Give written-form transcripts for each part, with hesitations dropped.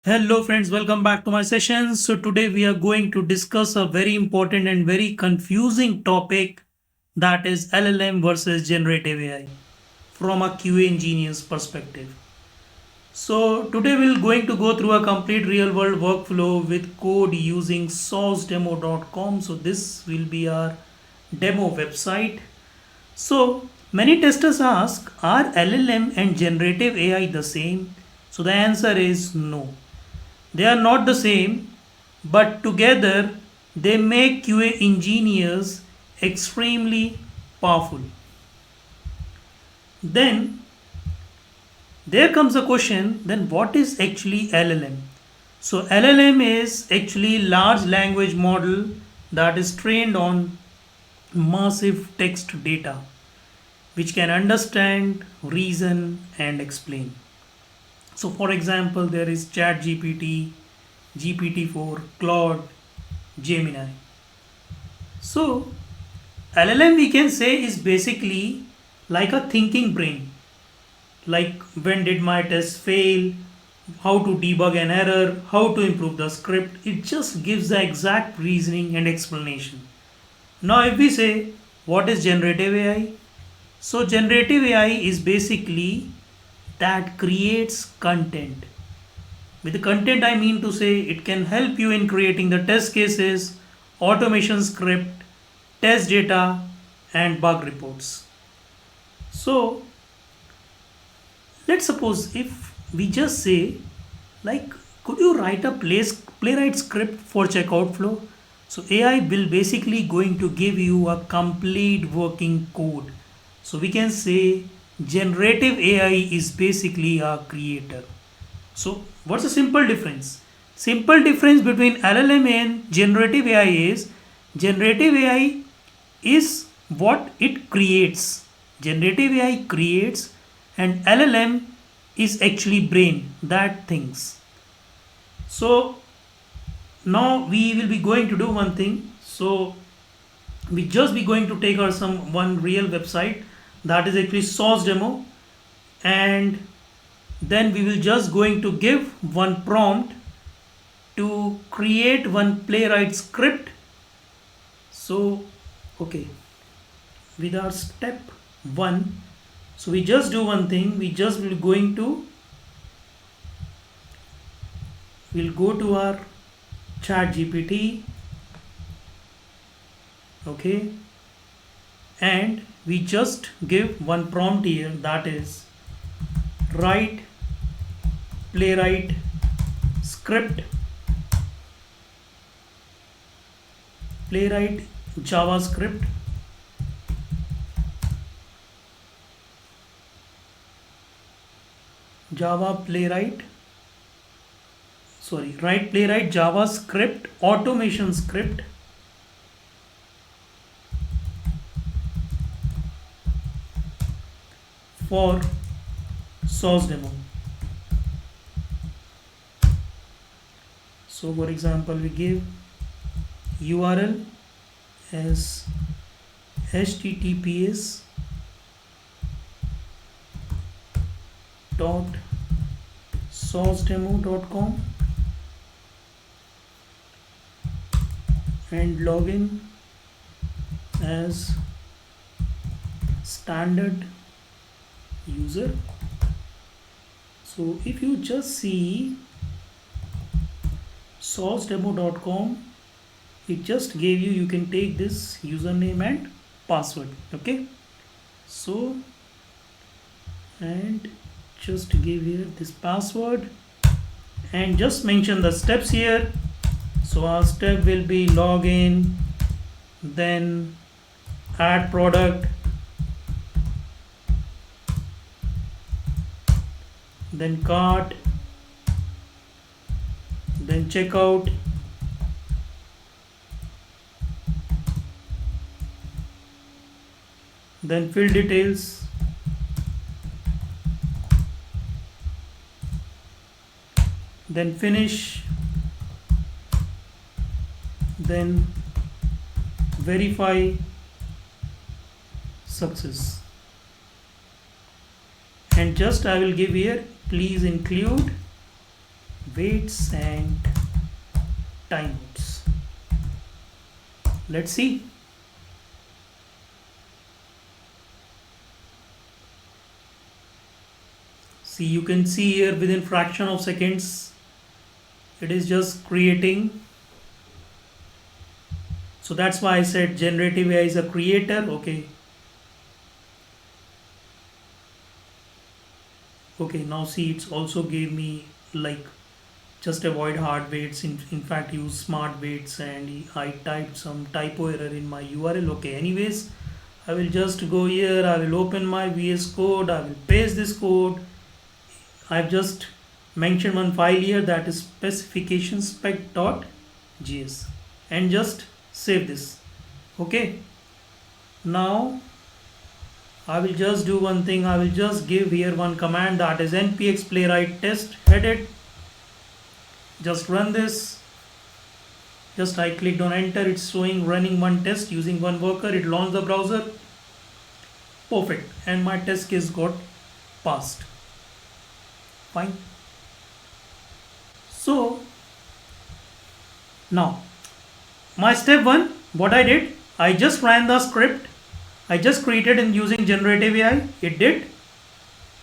Hello friends, welcome back to my session. So today we are going to discuss a very important and very confusing topic, that is LLM versus generative AI from a QA engineer's perspective. So today we're going to go through a complete real world workflow with code using saucedemo.com. So this will be our demo website. So many testers ask, are LLM and generative AI the same? So the answer is no. They are not the same, but together they make QA engineers extremely powerful. Then there comes a question, then what is actually LLM? So LLM is actually large language model that is trained on massive text data which can understand, reason and explain. So for example, there is ChatGPT, GPT-4, Claude, Gemini. So LLM we can say is basically like a thinking brain. Like when did my test fail, how to debug an error, how to improve the script. It just gives the exact reasoning and explanation. Now if we say what is generative AI? So generative AI is basically that creates content. With the content, I mean to say it can help you in creating the test cases, automation script, test data, and bug reports. So, let's suppose if we just say, like, could you write a playwright script for checkout flow? So AI will basically going to give you a complete working code. So we can say generative AI is basically a creator. So what's the simple difference? Simple difference between LLM and generative AI is generative AI is what it creates. Generative AI creates and LLM is actually brain that thinks. So now we will be going to do one thing. So we just be going to take our some one real website that is actually source demo, and then we will just going to give one prompt to create one playwright script. So okay, with our step 1, so we just do one thing, we just will going to we'll go to our chat GPT, okay, and we just give one prompt here, that is write playwright script, playwright javascript write playwright javascript automation script for source demo. So for example, we give URL as https .saucedemo.com and login as standard user. So if you just see saucedemo.com, it just gave you can take this username and password, okay. So and just give here this password and just mention the steps here. So our step will be login, then add product, then cart, then checkout, then fill details, then finish, then verify success, and just I will give here please include weights and timeouts. Let's see. See, you can see here within fraction of seconds it is just creating. So that's why I said generative AI is a creator. Okay, now see, it's also gave me like just avoid hard weights, in fact use smart weights, and I typed some typo error in my URL. Okay, anyways, I will just go here, I will open my VS Code, I will paste this code. I've just mentioned one file here, that is specification spec.js, and just save this. Okay, now I will just do one thing. I will just give here one command, that is npx playwright test headed. Just run this. Just I clicked on enter, it's showing running one test using one worker. It launched the browser. Perfect, and my test case got passed. Fine. So now my step one, what I did, I just ran the script. I just created in using generative AI.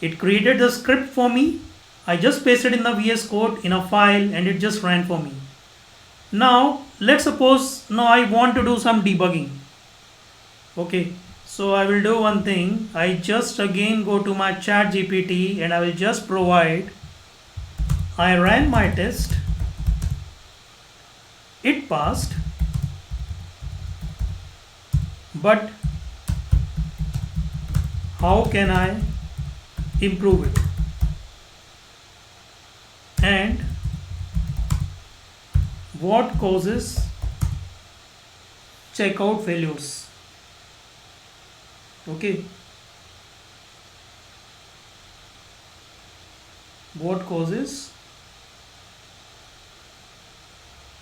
It created the script for me. I just pasted in the VS Code in a file and it just ran for me. Now let's suppose now I want to do some debugging. Okay, so I will do one thing. I just again go to my chat GPT and I will just provide, I ran my test, it passed, but how can I improve it, and what causes checkout failures? Okay, what causes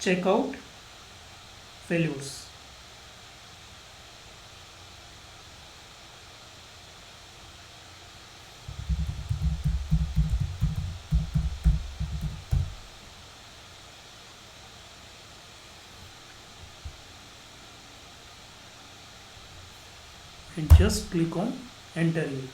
checkout failures? And just click on enter here.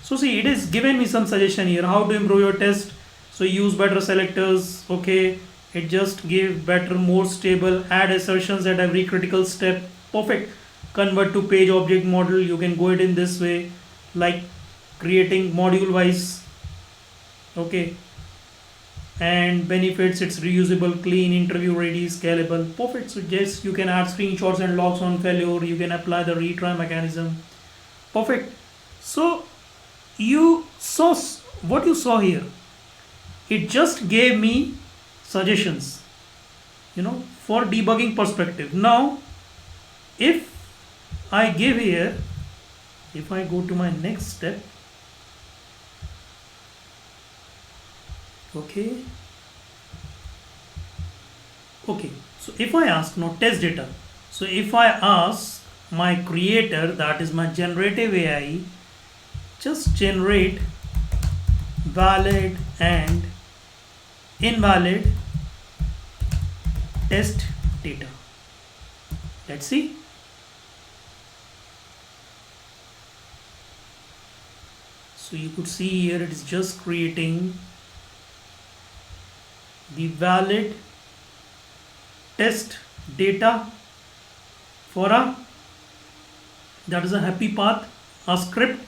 So see, it is given me some suggestion here how to improve your test. So use better selectors. Okay, it just give better, more stable, add assertions at every critical step. Perfect. Convert to page object model, you can go it in this way, like creating module wise. Okay, and benefits, it's reusable, clean, interview ready, scalable. Perfect. So just you can add screenshots and logs on failure, you can apply the retry mechanism. Perfect. So you saw what you saw here, it just gave me suggestions, for debugging perspective. Now if I give here, if I go to my next step, okay, so if I ask now test data, so if I ask my creator, that is my generative AI, just generate valid and invalid test data. Let's see. So you could see here it is just creating the valid test data for that is a happy path, a script,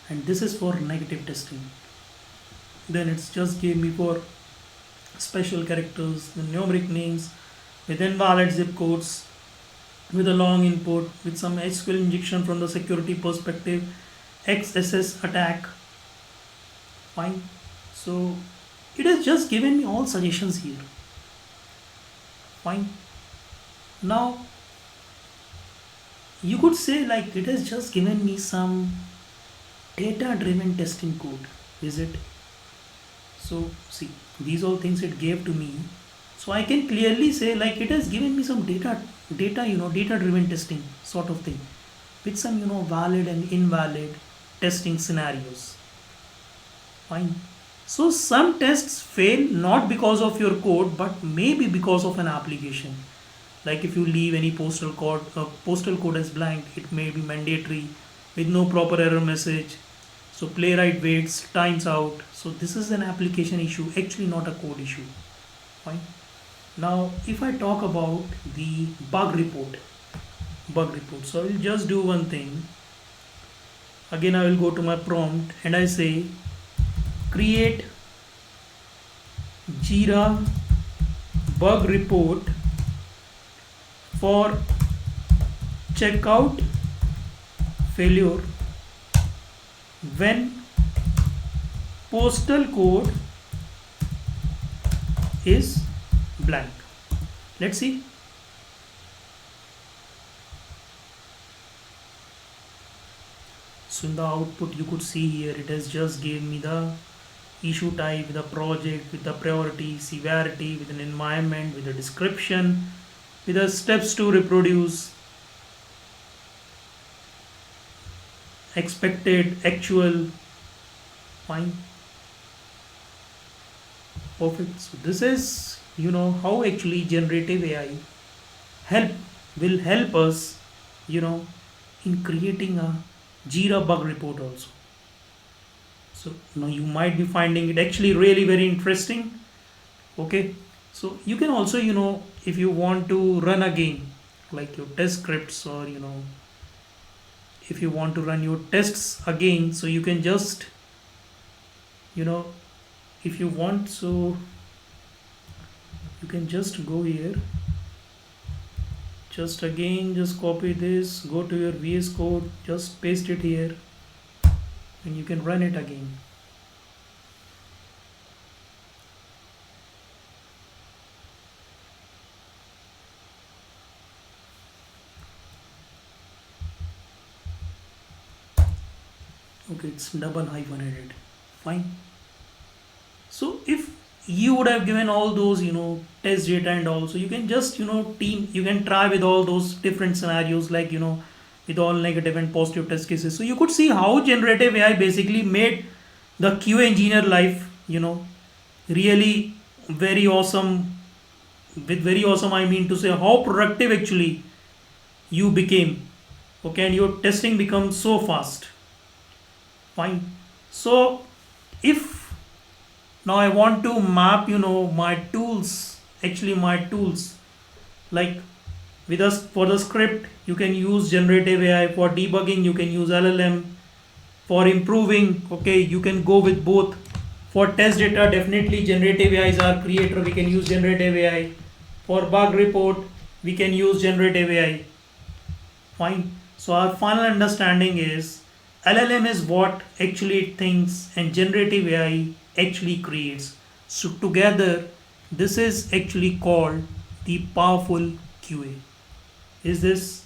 and this is for negative testing. Then it's just gave me for special characters, the numeric names with invalid zip codes, with a long input, with some SQL injection from the security perspective, XSS attack. Fine. So it has just given me all suggestions here. Fine. Now you could say like it has just given me some data driven testing code, is it? So see, these all things it gave to me, so I can clearly say like it has given me some data data driven testing sort of thing with some valid and invalid testing scenarios. Fine. So some tests fail not because of your code but maybe because of an application. Like if you leave any postal code as blank, it may be mandatory with no proper error message. So Playwright waits, times out. So this is an application issue, actually not a code issue. Fine. Now if I talk about the bug report. So I will just do one thing. Again I will go to my prompt and I say create JIRA bug report for checkout failure when postal code is blank. Let's see. So in the output you could see here it has just gave me the issue type, the project, with the priority, severity, with an environment, with a description, with the steps to reproduce, expected, actual. Fine. Perfect. So this is how actually generative AI help will help us in creating a JIRA bug report also. So now you might be finding it actually really very interesting. Okay, so you can also if you want to run again like your test scripts, or if you want to run your tests again, so you can just if you want, so you can just go here, just copy this, go to your VS Code, just paste it here, and you can run it again. Okay, it's double hyphenated. Fine. So if you would have given all those test data and all, so you can just you can try with all those different scenarios, like with all negative and positive test cases. So you could see how generative AI basically made the QA engineer life really very awesome. With very awesome I mean to say how productive actually you became. Okay, and your testing becomes so fast. Fine. So if now I want to map my tools, like with us for the script you can use generative AI, for debugging you can use LLM, for improving okay you can go with both, for test data definitely generative AI is our creator, we can use generative AI, for bug report we can use generative AI. Fine. So our final understanding is LLM is what actually it thinks and generative AI actually creates. So together this is actually called the powerful QA. Is this?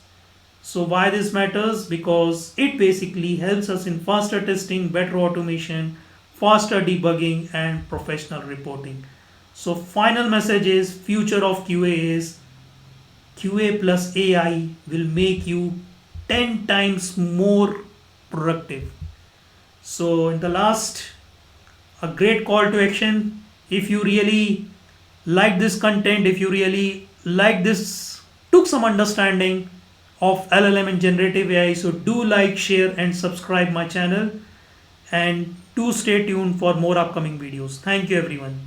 So why this matters? Because it basically helps us in faster testing, better automation, faster debugging and professional reporting. So final message is future of QA is QA plus AI will make you 10 times more productive. So in the last, a great call to action. If you really like this content, if you really like this, took some understanding of LLM and generative AI, so do like, share and subscribe my channel, and do stay tuned for more upcoming videos. Thank you everyone.